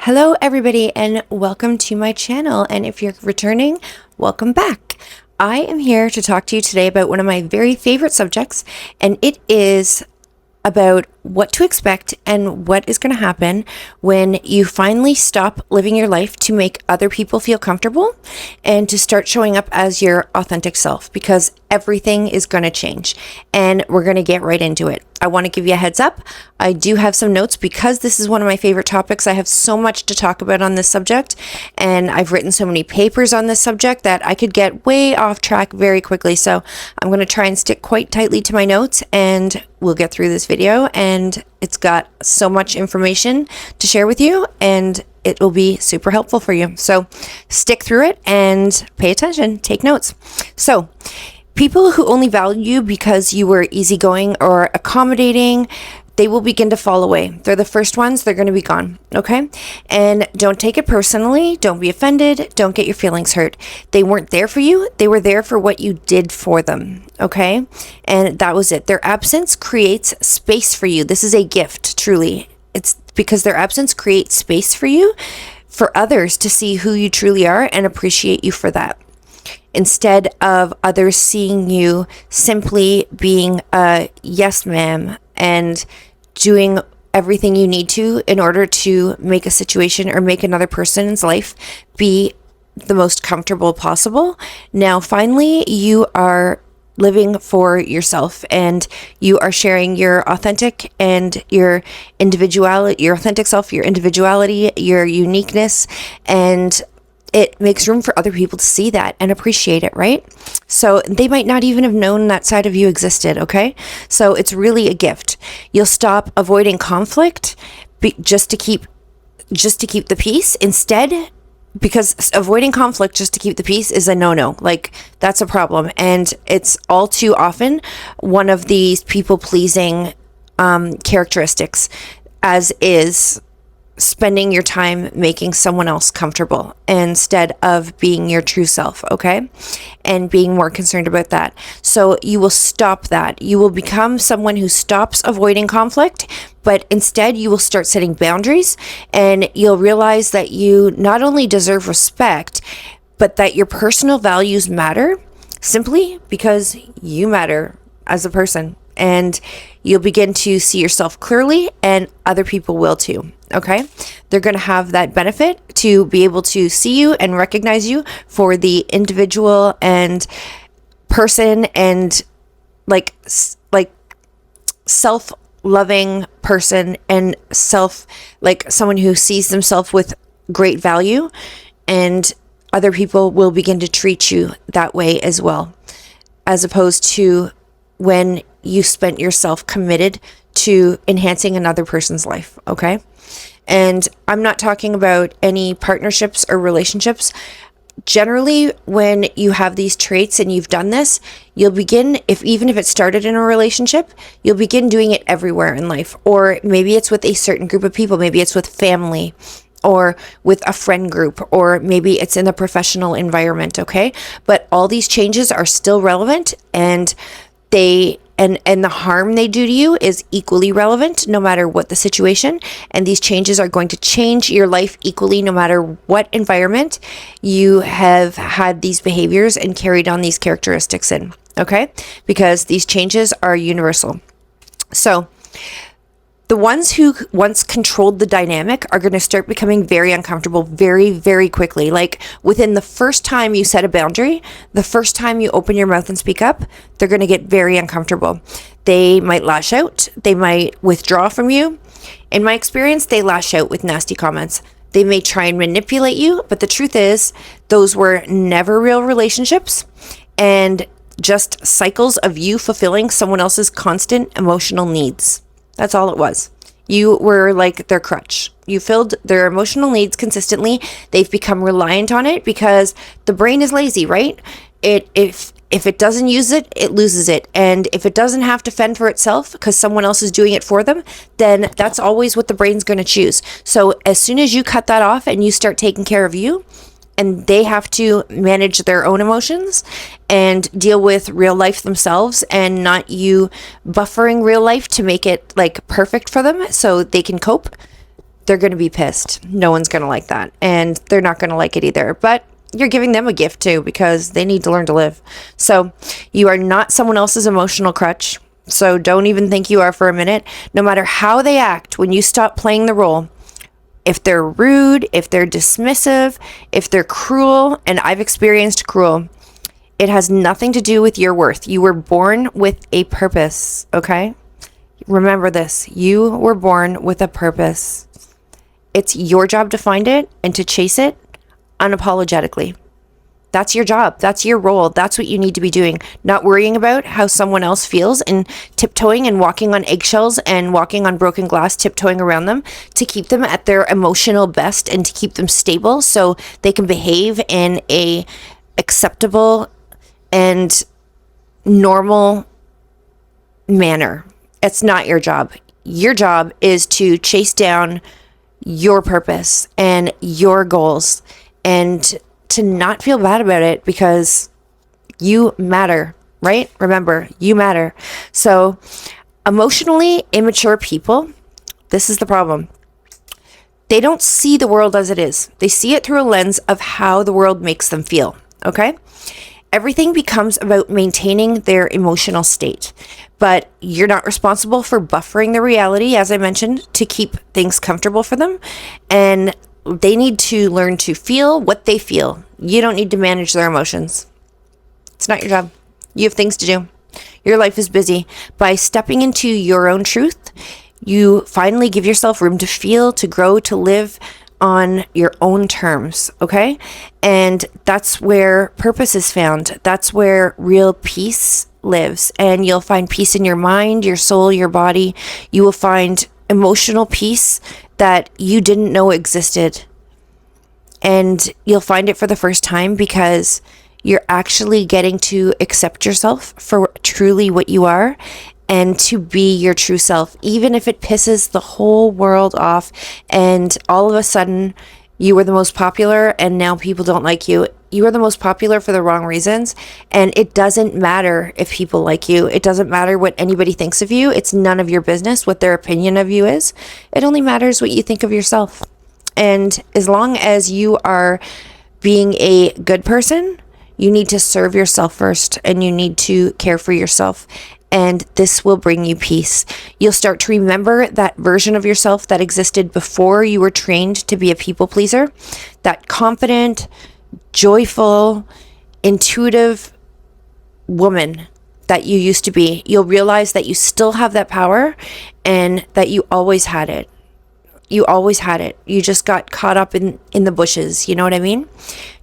Hello everybody and welcome to my channel, and if you're returning, welcome back. I am here to talk to you today about one of my very favorite subjects, and it is about what to expect and what is going to happen when you finally stop living your life to make other people feel comfortable and to start showing up as your authentic self, because everything is going to change and we're going to get right into it. I want to give you a heads up. I do have some notes because this is one of my favorite topics. I have so much to talk about on this subject, and I've written so many papers on this subject that I could get way off track very quickly. So I'm going to try and stick quite tightly to my notes, and we'll get through this video. And it's got so much information to share with you, and it will be super helpful for you. So stick through it and pay attention, take notes. So people who only value you because you were easygoing or accommodating, they will begin to fall away. They're the first ones, they're going to be gone, okay? And don't take it personally, don't be offended, don't get your feelings hurt. They weren't there for you, they were there for what you did for them, okay? And that was it. Their absence creates space for you. This is a gift, truly. It's because their absence creates space for you, for others to see who you truly are and appreciate you for that, instead of others seeing you simply being a yes ma'am and doing everything you need to in order to make a situation or make another person's life be the most comfortable possible. Now, finally, you are living for yourself and you are sharing your authentic and your individuality, your authentic self, your individuality, your uniqueness, and it makes room for other people to see that and appreciate it, right? So they might not even have known that side of you existed, okay? So it's really a gift. You'll stop avoiding conflict just to keep the peace instead, because avoiding conflict just to keep the peace is a no-no. Like, that's a problem. And it's all too often one of these people-pleasing characteristics, as is spending your time making someone else comfortable instead of being your true self, okay? And being more concerned about that. So you will stop that. You will become someone who stops avoiding conflict, but instead you will start setting boundaries, and you'll realize that you not only deserve respect, but that your personal values matter simply because you matter as a person. And you'll begin to see yourself clearly, and other people will too, okay? They're going to have that benefit to be able to see you and recognize you for the individual and person and like self-loving person, and someone who sees themselves with great value, and other people will begin to treat you that way as well, as opposed to when you spent yourself committed to enhancing another person's life, okay? And I'm not talking about any partnerships or relationships. Generally, when you have these traits and you've done this, you'll begin, even if it started in a relationship, you'll begin doing it everywhere in life. Or maybe it's with a certain group of people, maybe it's with family, or with a friend group, or maybe it's in a professional environment, okay? But all these changes are still relevant, and and the harm they do to you is equally relevant no matter what the situation. And these changes are going to change your life equally no matter what environment you have had these behaviors and carried on these characteristics in, okay? Because these changes are universal. So the ones who once controlled the dynamic are going to start becoming very uncomfortable very, very quickly. Like, within the first time you set a boundary, the first time you open your mouth and speak up, they're going to get very uncomfortable. They might lash out. They might withdraw from you. In my experience, they lash out with nasty comments. They may try and manipulate you, but the truth is, those were never real relationships and just cycles of you fulfilling someone else's constant emotional needs. That's all it was. You were like their crutch. You filled their emotional needs consistently. They've become reliant on it because the brain is lazy, right? If it doesn't use it, it loses it. And if it doesn't have to fend for itself because someone else is doing it for them, then that's always what the brain's going to choose. So as soon as you cut that off and you start taking care of you, and they have to manage their own emotions and deal with real life themselves, and not you buffering real life to make it like perfect for them so they can cope, they're going to be pissed. No one's going to like that. And they're not going to like it either. But you're giving them a gift too, because they need to learn to live. So you are not someone else's emotional crutch. So don't even think you are for a minute. No matter how they act, when you stop playing the role, if they're rude, if they're dismissive, if they're cruel, and I've experienced cruel, it has nothing to do with your worth. You were born with a purpose, okay? Remember this. You were born with a purpose. It's your job to find it and to chase it unapologetically. That's your job. That's your role. That's what you need to be doing. Not worrying about how someone else feels and tiptoeing and walking on eggshells and walking on broken glass, tiptoeing around them to keep them at their emotional best and to keep them stable so they can behave in a acceptable and normal manner. It's not your job. Your job is to chase down your purpose and your goals and to not feel bad about it, because you matter, right? Remember, you matter. So emotionally immature people, this is the problem. They don't see the world as it is. They see it through a lens of how the world makes them feel, okay? Everything becomes about maintaining their emotional state, but you're not responsible for buffering the reality, as I mentioned, to keep things comfortable for them. And they need to learn to feel what they feel. You don't need to manage their emotions. It's not your job. You have things to do. Your life is busy. By stepping into your own truth, you finally give yourself room to feel, to grow, to live on your own terms, okay? And that's where purpose is found. That's where real peace lives. And you'll find peace in your mind, your soul, your body. You will find emotional peace that you didn't know existed. And you'll find it for the first time because you're actually getting to accept yourself for truly what you are and to be your true self, even if it pisses the whole world off and all of a sudden you were the most popular and now people don't like you. You are the most popular for the wrong reasons, and it doesn't matter if people like you. It doesn't matter what anybody thinks of you. It's none of your business what their opinion of you is. It only matters what you think of yourself. And as long as you are being a good person, you need to serve yourself first and you need to care for yourself. And this will bring you peace. You'll start to remember that version of yourself that existed before you were trained to be a people pleaser, that confident, joyful, intuitive woman that you used to be. You'll realize that you still have that power and that you always had it. You always had it. You just got caught up in the bushes. You know what I mean?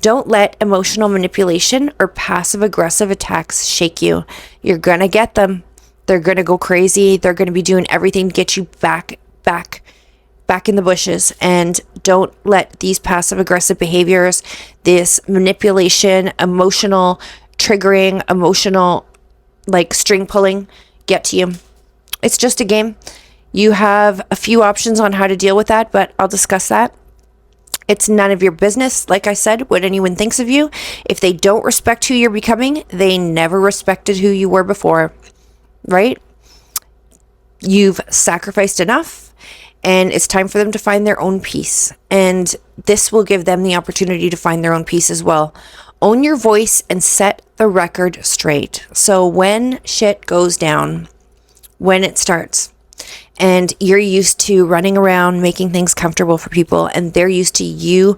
Don't let emotional manipulation or passive aggressive attacks shake you. You're going to get them. They're going to go crazy. They're going to be doing everything to get you back in the bushes. And don't let these passive aggressive behaviors, this manipulation, emotional triggering, emotional like string pulling get to you. It's just a game. You have a few options on how to deal with that, but I'll discuss that. It's none of your business, like I said, what anyone thinks of you. If they don't respect who you're becoming, they never respected who you were before, right? You've sacrificed enough, and it's time for them to find their own peace. And this will give them the opportunity to find their own peace as well. Own your voice and set the record straight. So when shit goes down, when it starts, and you're used to running around making things comfortable for people, and they're used to you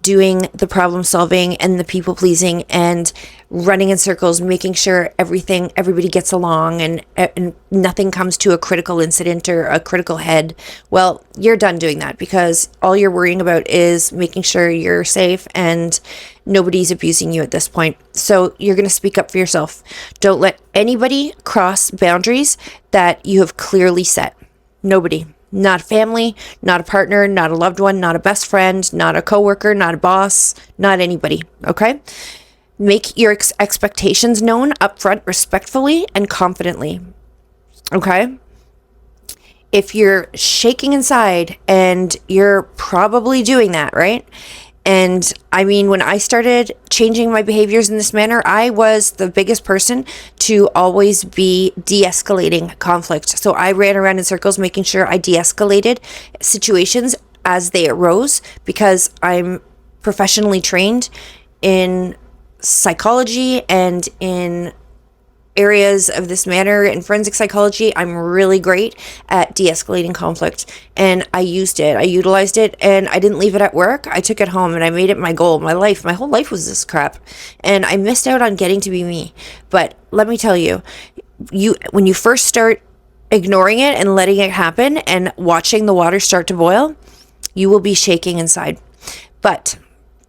doing the problem solving and the people pleasing and running in circles, making sure everybody gets along and nothing comes to a critical incident or a critical head. Well, you're done doing that because all you're worrying about is making sure you're safe and nobody's abusing you at this point. So you're going to speak up for yourself. Don't let anybody cross boundaries that you have clearly set. Nobody. Not a family, not a partner, not a loved one, not a best friend, not a coworker, not a boss, not anybody, okay? Make your expectations known upfront respectfully and confidently, okay? If you're shaking inside, and you're probably doing that, right? And I mean, when I started changing my behaviors in this manner, I was the biggest person to always be de-escalating conflict. So I ran around in circles making sure I de-escalated situations as they arose, because I'm professionally trained in psychology and in areas of this manner in forensic psychology. I'm really great at de-escalating conflict, and I used it, I utilized it, and I didn't leave it at work. I took it home and I made it my goal. My whole life was this crap, and I missed out on getting to be me. But let me tell you, when you first start ignoring it and letting it happen and watching the water start to boil, you will be shaking inside. But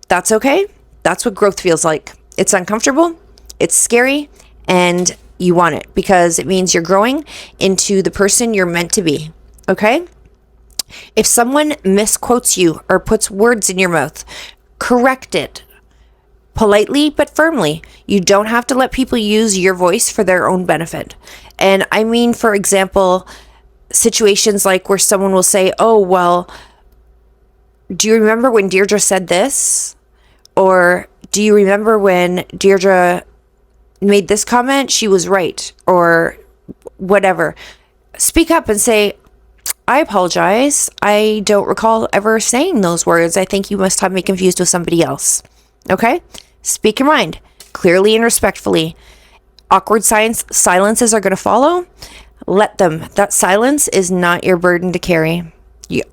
that's okay. That's what growth feels like. It's uncomfortable, it's scary, and you want it because it means you're growing into the person you're meant to be, okay? If someone misquotes you or puts words in your mouth, correct it politely but firmly. You don't have to let people use your voice for their own benefit. And I mean, for example, situations like where someone will say, oh, well, do you remember when Deirdre said this? Or do you remember when Deirdre made this comment? She was right, or whatever. Speak up and say, I apologize. I don't recall ever saying those words. I think you must have me confused with somebody else. Okay? Speak your mind clearly and respectfully. Awkward silences are going to follow. Let them. That silence is not your burden to carry.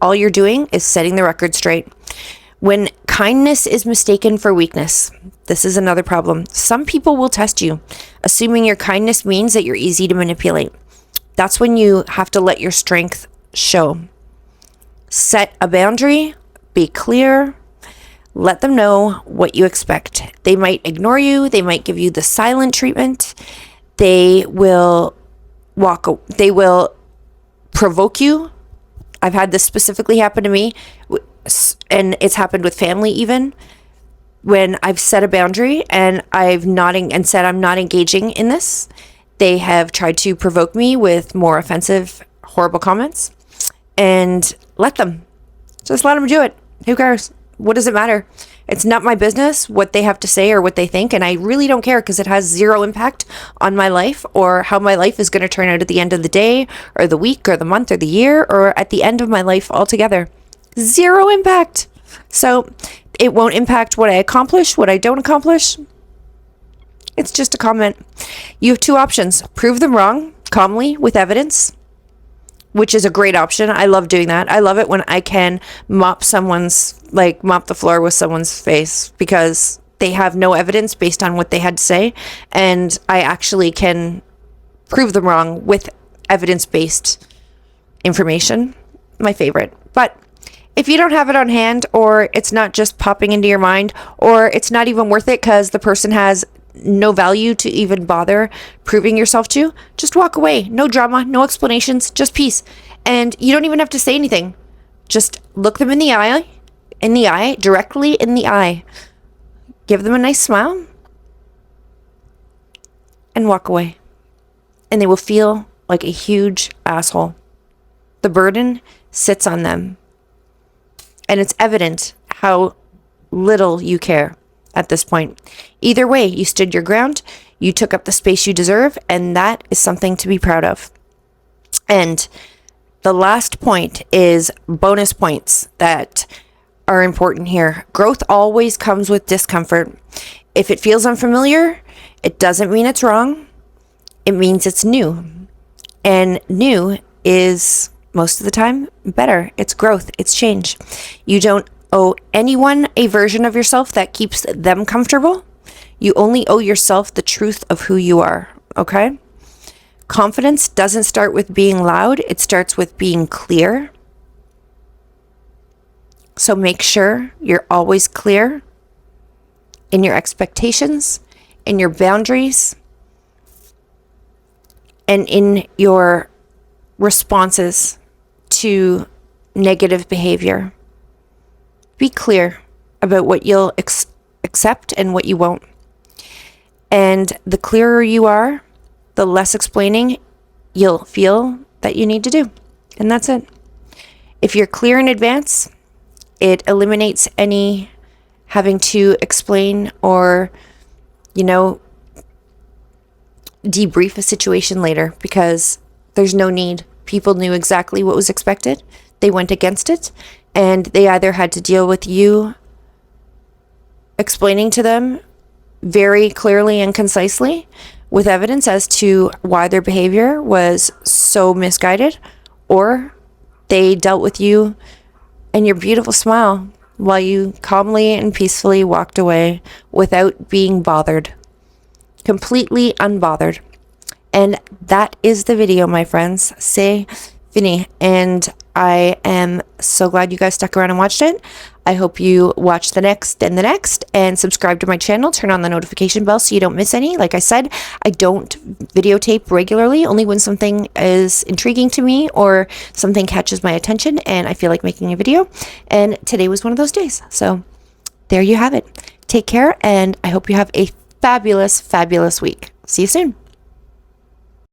All you're doing is setting the record straight. When kindness is mistaken for weakness, this is another problem. Some people will test you, assuming your kindness means that you're easy to manipulate. That's when you have to let your strength show. Set a boundary, be clear, let them know what you expect. They might ignore you, they might give you the silent treatment, they will provoke you. I've had this specifically happen to me, and it's happened with family even. When I've set a boundary and said I'm not engaging in this, they have tried to provoke me with more offensive, horrible comments. And let them. Just let them do it. Who cares? What does it matter? It's not my business what they have to say or what they think, and I really don't care because it has zero impact on my life or how my life is going to turn out at the end of the day or the week or the month or the year or at the end of my life altogether. Zero impact. So it won't impact what I accomplish, what I don't accomplish. It's just a comment. You have two options. Prove them wrong calmly with evidence, which is a great option. I love doing that. I love it when I can mop the floor with someone's face because they have no evidence based on what they had to say. And I actually can prove them wrong with evidence-based information. My favorite. But if you don't have it on hand, or it's not just popping into your mind, or it's not even worth it because the person has no value to even bother proving yourself to, just walk away. No drama, no explanations, just peace. And you don't even have to say anything. Just look them in the eye, directly in the eye. Give them a nice smile and walk away. And they will feel like a huge asshole. The burden sits on them. And it's evident how little you care at this point. Either way, you stood your ground, you took up the space you deserve, and that is something to be proud of. And the last point is bonus points that are important here. Growth always comes with discomfort. If it feels unfamiliar, it doesn't mean it's wrong. It means it's new. And new is most of the time better. It's growth. It's change. You don't owe anyone a version of yourself that keeps them comfortable. You only owe yourself the truth of who you are. Okay? Confidence doesn't start with being loud. It starts with being clear. So make sure you're always clear in your expectations, in your boundaries, and in your responses to negative behavior. Be clear about what you'll accept and what you won't. And the clearer you are, the less explaining you'll feel that you need to do. And that's it. If you're clear in advance, it eliminates any having to explain or, debrief a situation later, because there's no need. People knew exactly what was expected. They went against it. and they either had to deal with you explaining to them very clearly and concisely with evidence as to why their behavior was so misguided, or they dealt with you and your beautiful smile while you calmly and peacefully walked away without being bothered, completely unbothered. And that is the video, my friends. C'est fini. And I am so glad you guys stuck around and watched it. I hope you watch the next and subscribe to my channel. Turn on the notification bell so you don't miss any. Like I said, I don't videotape regularly, only when something is intriguing to me or something catches my attention and I feel like making a video. And today was one of those days. So there you have it. Take care, and I hope you have a fabulous, fabulous week. See you soon.